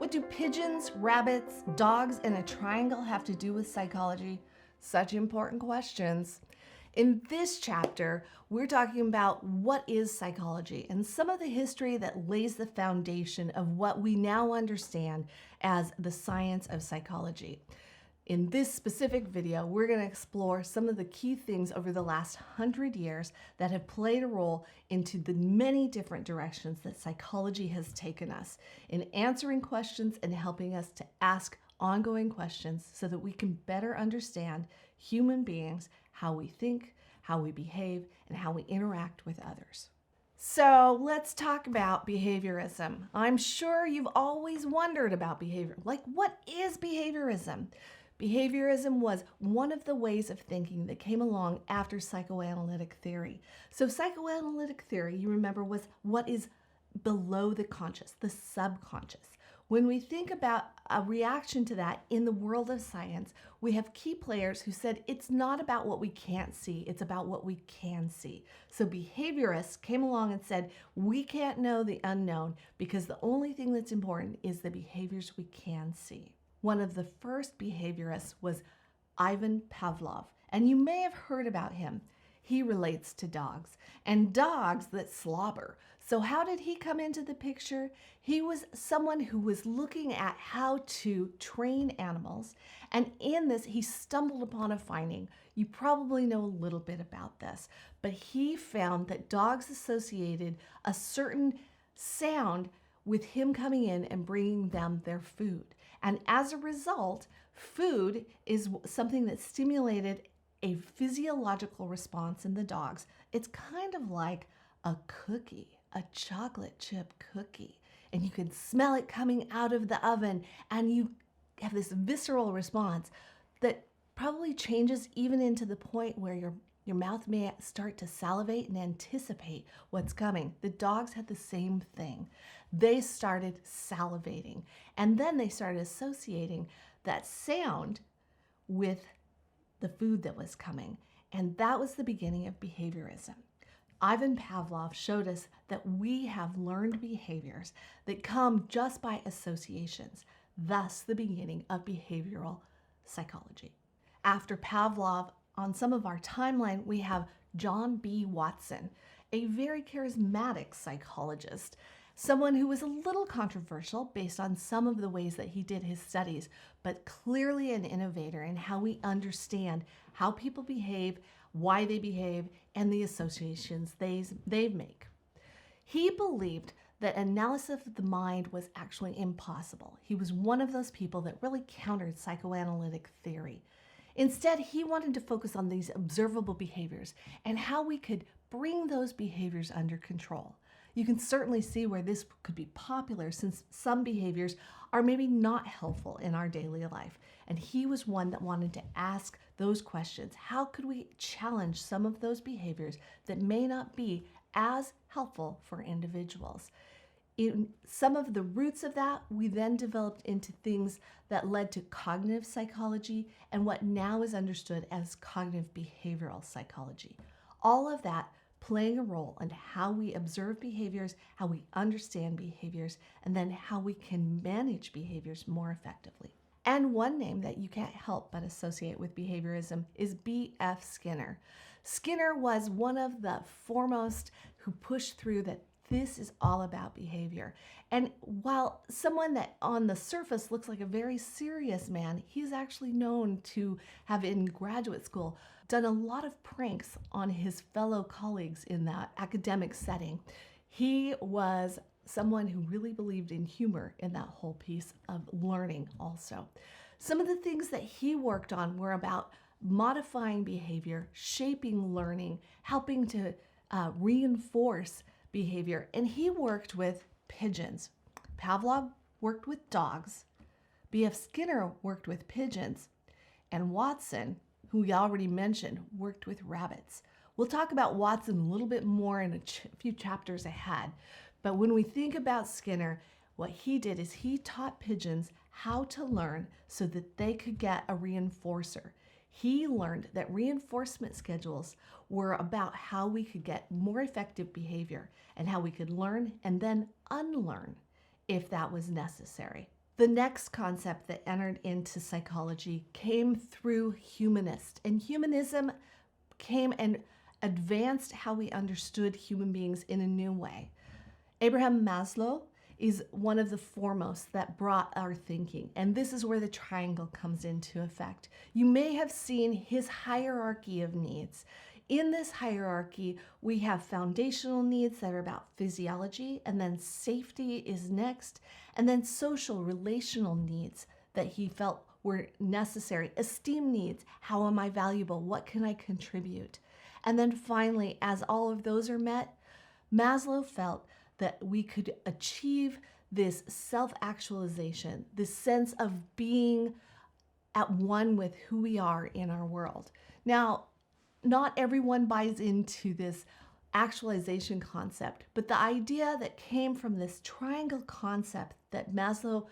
What do pigeons, rabbits, dogs, and a triangle have to do with psychology? Such important questions. In this chapter, we're talking about what is psychology and some of the history that lays the foundation of what we now understand as the science of psychology. In this specific video, we're going to explore some of the key things over the last 100 years that have played a role into the many different directions that psychology has taken us in answering questions and helping us to ask ongoing questions so that we can better understand human beings, how we think, how we behave, and how we interact with others. So let's talk about behaviorism. I'm sure you've always wondered about behavior. Like, what is behaviorism? Behaviorism was one of the ways of thinking that came along after psychoanalytic theory. So psychoanalytic theory, you remember, was what is below the conscious, the subconscious. When we think about a reaction to that in the world of science, we have key players who said it's not about what we can't see, it's about what we can see. So behaviorists came along and said, we can't know the unknown because the only thing that's important is the behaviors we can see. One of the first behaviorists was Ivan Pavlov, and you may have heard about him. He relates to dogs, and dogs that slobber. So how did he come into the picture? He was someone who was looking at how to train animals, and in this he stumbled upon a finding. You probably know a little bit about this, but he found that dogs associated a certain sound with him coming in and bringing them their food. And as a result, food is something that stimulated a physiological response in the dogs. It's kind of like a cookie, a chocolate chip cookie. And you can smell it coming out of the oven, and you have this visceral response that probably changes even into the point where your mouth may start to salivate and anticipate what's coming. The dogs had the same thing. They started salivating, and then they started associating that sound with the food that was coming. And that was the beginning of behaviorism. Ivan Pavlov showed us that we have learned behaviors that come just by associations, thus the beginning of behavioral psychology. After Pavlov, on some of our timeline, we have John B. Watson, a very charismatic psychologist, someone who was a little controversial based on some of the ways that he did his studies, but clearly an innovator in how we understand how people behave, why they behave, and the associations they make. He believed that analysis of the mind was actually impossible. He was one of those people that really countered psychoanalytic theory. Instead, he wanted to focus on these observable behaviors and how we could bring those behaviors under control. You can certainly see where this could be popular since some behaviors are maybe not helpful in our daily life. And he was one that wanted to ask those questions. How could we challenge some of those behaviors that may not be as helpful for individuals? In some of the roots of that, we then developed into things that led to cognitive psychology and what now is understood as cognitive behavioral psychology. All of that playing a role in how we observe behaviors, how we understand behaviors, and then how we can manage behaviors more effectively. And one name that you can't help but associate with behaviorism is B.F. Skinner. Skinner was one of the foremost who pushed through that this is all about behavior. And while someone that on the surface looks like a very serious man, he's actually known to have in graduate school done a lot of pranks on his fellow colleagues in that academic setting. He was someone who really believed in humor in that whole piece of learning also. Some of the things that he worked on were about modifying behavior, shaping learning, helping to reinforce behavior, and he worked with pigeons. Pavlov worked with dogs, B.F. Skinner worked with pigeons, and Watson, who we already mentioned, worked with rabbits. We'll talk about Watson a little bit more in a few chapters ahead, but when we think about Skinner, what he did is he taught pigeons how to learn so that they could get a reinforcer. He learned that reinforcement schedules were about how we could get more effective behavior and how we could learn and then unlearn if that was necessary. The next concept that entered into psychology came through humanist, and humanism came and advanced how we understood human beings in a new way. Abraham Maslow is one of the foremost that brought our thinking, and this is where the triangle comes into effect. You may have seen his hierarchy of needs. In this hierarchy, we have foundational needs that are about physiology, and then safety is next, and then social, relational needs that he felt were necessary. Esteem needs, how am I valuable? What can I contribute? And then finally, as all of those are met, Maslow felt that we could achieve this self-actualization, this sense of being at one with who we are in our world. Now, not everyone buys into this actualization concept, but the idea that came from this triangle concept that Maslow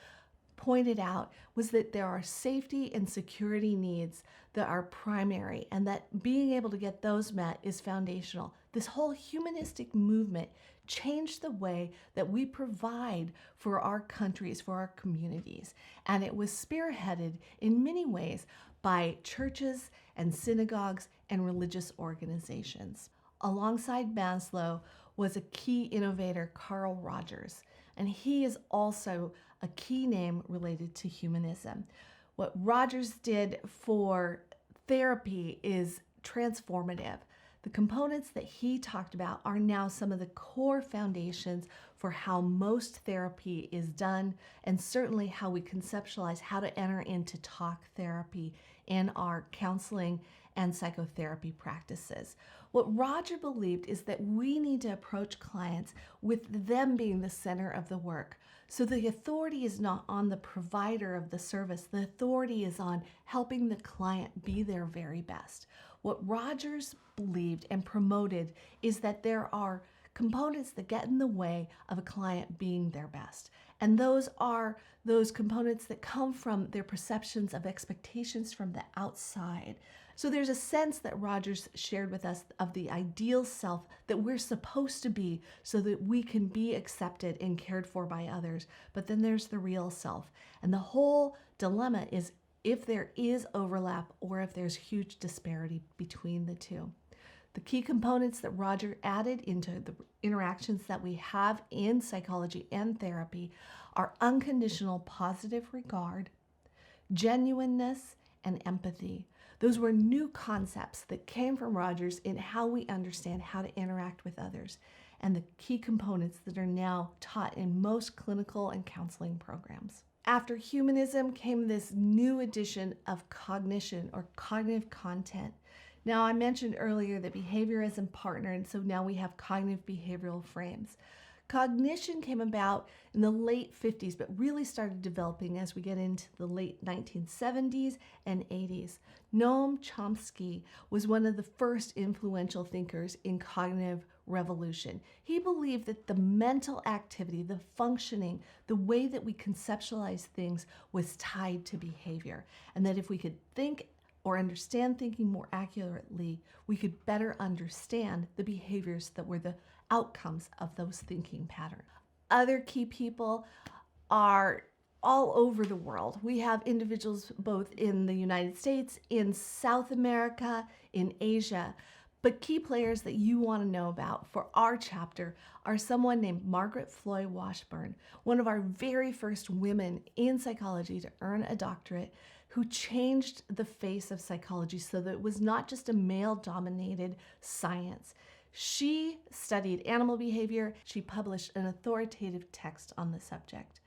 pointed out was that there are safety and security needs that are primary, and that being able to get those met is foundational. This whole humanistic movement changed the way that we provide for our countries, for our communities, and it was spearheaded in many ways by churches and synagogues and religious organizations. Alongside Maslow was a key innovator, Carl Rogers, and he is also a key name related to humanism. What Rogers did for therapy is transformative. The components that he talked about are now some of the core foundations for how most therapy is done, and certainly how we conceptualize how to enter into talk therapy in our counseling and psychotherapy practices. What Roger believed is that we need to approach clients with them being the center of the work. So the authority is not on the provider of the service. The authority is on helping the client be their very best. What Rogers believed and promoted is that there are components that get in the way of a client being their best. And those are those components that come from their perceptions of expectations from the outside. So there's a sense that Rogers shared with us of the ideal self that we're supposed to be so that we can be accepted and cared for by others. But then there's the real self. And the whole dilemma is if there is overlap or if there's huge disparity between the two. The key components that Roger added into the interactions that we have in psychology and therapy are unconditional positive regard, genuineness, and empathy. Those were new concepts that came from Rogers in how we understand how to interact with others, and the key components that are now taught in most clinical and counseling programs. After humanism came this new edition of cognition or cognitive content. Now, I mentioned earlier that behaviorism partnered, and so now we have cognitive behavioral frames. Cognition came about in the late 50s, but really started developing as we get into the late 1970s and 80s. Noam Chomsky was one of the first influential thinkers in cognitive revolution. He believed that the mental activity, the functioning, the way that we conceptualize things was tied to behavior, and that if we could think or understand thinking more accurately, we could better understand the behaviors that were the outcomes of those thinking patterns. Other key people are all over the world. We have individuals both in the United States, in South America, in Asia. But key players that you want to know about for our chapter are someone named Margaret Floy Washburn, one of our very first women in psychology to earn a doctorate, who changed the face of psychology so that it was not just a male-dominated science. She studied animal behavior. She published an authoritative text on the subject.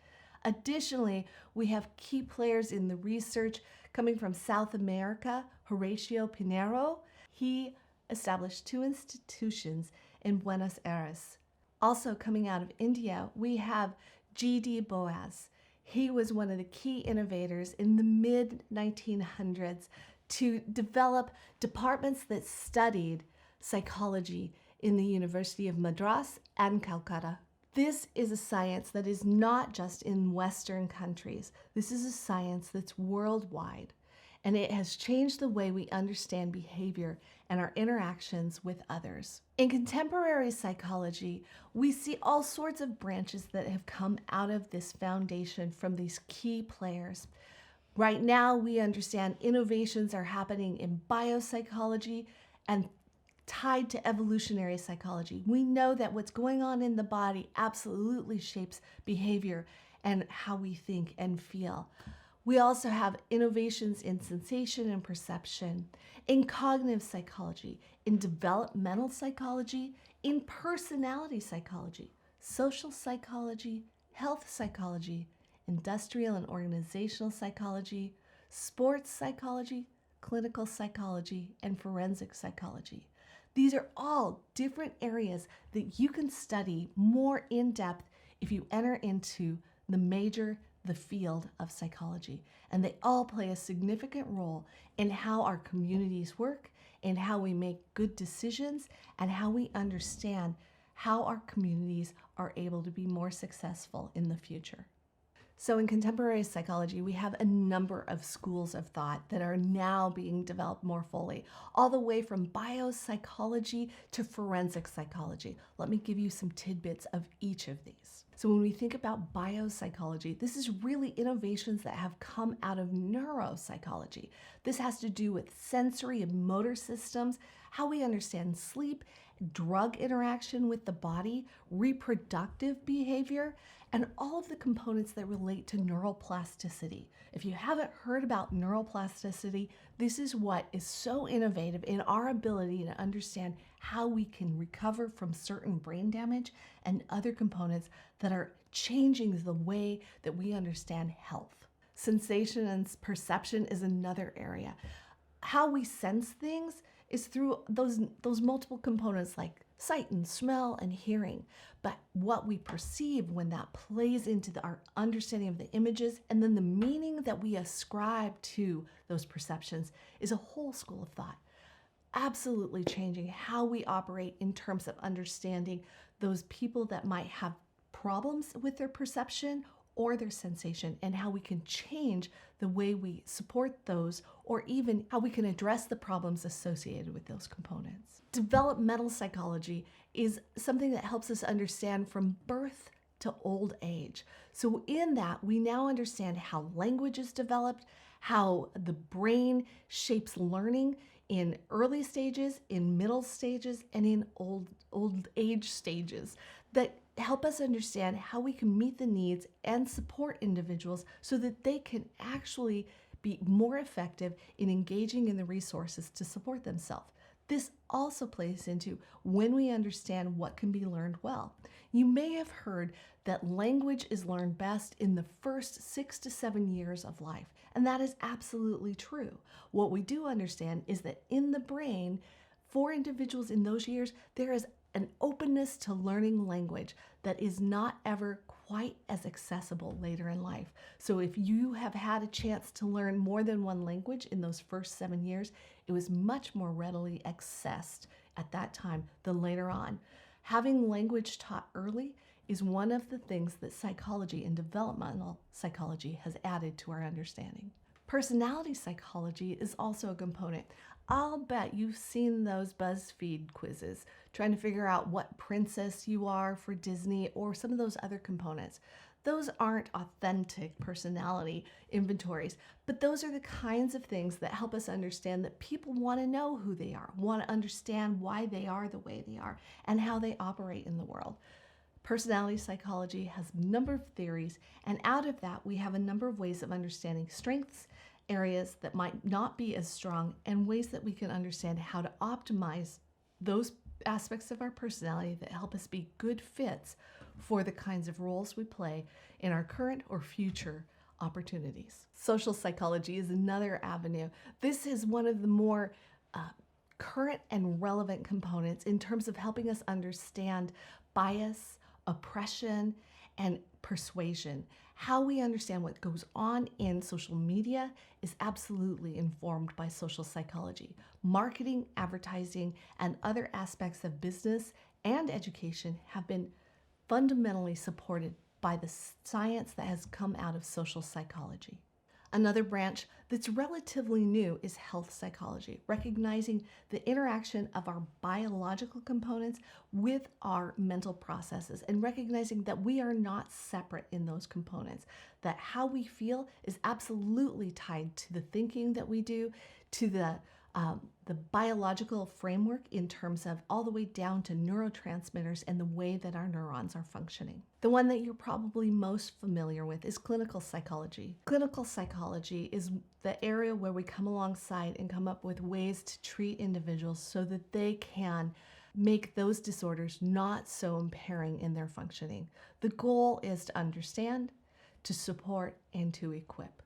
Additionally, we have key players in the research coming from South America. Horacio Pinheiro, he established 2 institutions in Buenos Aires. Also coming out of India, we have G.D. Boas. He was one of the key innovators in the mid-1900s to develop departments that studied psychology in the University of Madras and Calcutta. This is a science that is not just in Western countries. This is a science that's worldwide. and it has changed the way we understand behavior and our interactions with others. In contemporary psychology, we see all sorts of branches that have come out of this foundation from these key players. Right now, we understand innovations are happening in biopsychology and tied to evolutionary psychology. We know that what's going on in the body absolutely shapes behavior and how we think and feel. We also have innovations in sensation and perception, in cognitive psychology, in developmental psychology, in personality psychology, social psychology, health psychology, industrial and organizational psychology, sports psychology, clinical psychology, and forensic psychology. These are all different areas that you can study more in depth if you enter into the field of psychology. And they all play a significant role in how our communities work, in how we make good decisions, and how we understand how our communities are able to be more successful in the future. So in contemporary psychology, we have a number of schools of thought that are now being developed more fully, all the way from biopsychology to forensic psychology. Let me give you some tidbits of each of these. So when we think about biopsychology, this is really innovations that have come out of neuropsychology. This has to do with sensory and motor systems, how we understand sleep, drug interaction with the body, reproductive behavior, and all of the components that relate to neuroplasticity. If you haven't heard about neuroplasticity, this is what is so innovative in our ability to understand how we can recover from certain brain damage and other components that are changing the way that we understand health. Sensation and perception is another area. How we sense things is through those multiple components like sight and smell and hearing. But what we perceive when that plays into our understanding of the images and then the meaning that we ascribe to those perceptions is a whole school of thought, absolutely changing how we operate in terms of understanding those people that might have problems with their perception or their sensation, and how we can change the way we support those, or even how we can address the problems associated with those components. Developmental psychology is something that helps us understand from birth to old age. So in that, we now understand how language is developed, how the brain shapes learning in early stages, in middle stages, and in old age stages that help us understand how we can meet the needs and support individuals so that they can actually be more effective in engaging in the resources to support themselves. This also plays into when we understand what can be learned well. You may have heard that language is learned best in the first 6 to 7 years of life, and that is absolutely true. What we do understand is that in the brain, for individuals in those years, there is an openness to learning language that is not ever quite as accessible later in life. So if you have had a chance to learn more than one language in those first 7 years, it was much more readily accessed at that time than later on. Having language taught early is one of the things that psychology and developmental psychology has added to our understanding. Personality psychology is also a component. I'll bet you've seen those BuzzFeed quizzes trying to figure out what princess you are for Disney or some of those other components. Those aren't authentic personality inventories, but those are the kinds of things that help us understand that people want to know who they are, want to understand why they are the way they are, and how they operate in the world. Personality psychology has a number of theories, and out of that, we have a number of ways of understanding strengths, areas that might not be as strong, and ways that we can understand how to optimize those aspects of our personality that help us be good fits for the kinds of roles we play in our current or future opportunities. Social psychology is another avenue. This is one of the more current and relevant components in terms of helping us understand bias, oppression, and persuasion. How we understand what goes on in social media is absolutely informed by social psychology. Marketing, advertising, and other aspects of business and education have been fundamentally supported by the science that has come out of social psychology. Another branch that's relatively new is health psychology, recognizing the interaction of our biological components with our mental processes and recognizing that we are not separate in those components, that how we feel is absolutely tied to the thinking that we do, to the biological framework in terms of all the way down to neurotransmitters and the way that our neurons are functioning. The one that you're probably most familiar with is clinical psychology. Clinical psychology is the area where we come alongside and come up with ways to treat individuals so that they can make those disorders not so impairing in their functioning. The goal is to understand, to support, and to equip.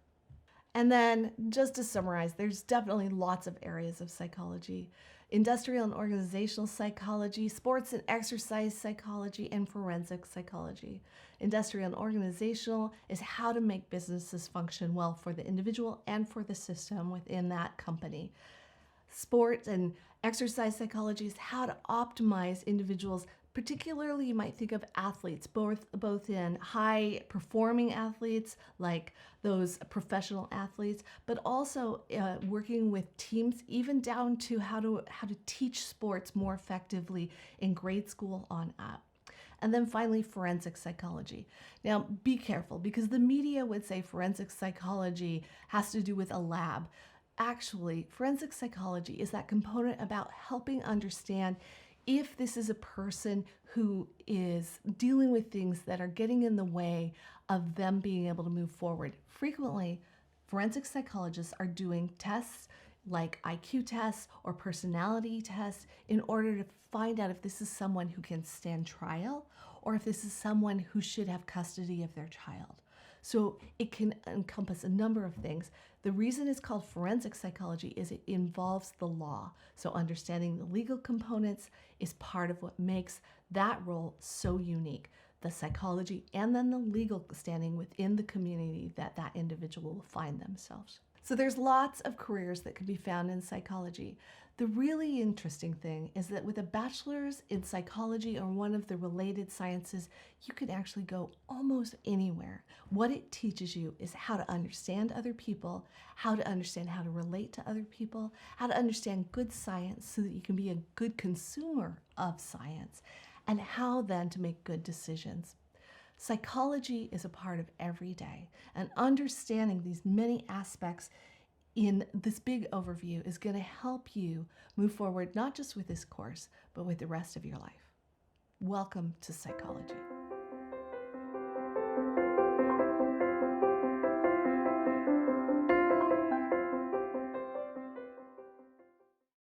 And then, just to summarize, there's definitely lots of areas of psychology: industrial and organizational psychology, sports and exercise psychology, and forensic psychology. Industrial and organizational is how to make businesses function well for the individual and for the system within that company. Sports and exercise psychology is how to optimize individuals. Particularly, you might think of athletes, both in high performing athletes like those professional athletes, but also working with teams, even down to how to teach sports more effectively in grade school on up. And then finally, forensic psychology. Now, be careful, because the media would say forensic psychology has to do with a lab. Actually, forensic psychology is that component about helping understand if this is a person who is dealing with things that are getting in the way of them being able to move forward. Frequently, forensic psychologists are doing tests like IQ tests or personality tests in order to find out if this is someone who can stand trial or if this is someone who should have custody of their child. So it can encompass a number of things. The reason it's called forensic psychology is it involves the law. So understanding the legal components is part of what makes that role so unique. The psychology and then the legal standing within the community that that individual will find themselves. So there's lots of careers that can be found in psychology. The really interesting thing is that with a bachelor's in psychology or one of the related sciences, you can actually go almost anywhere. What it teaches you is how to understand other people, how to understand how to relate to other people, how to understand good science so that you can be a good consumer of science, and how then to make good decisions. Psychology is a part of every day, and understanding these many aspects in this big overview is going to help you move forward, not just with this course, but with the rest of your life. Welcome to psychology.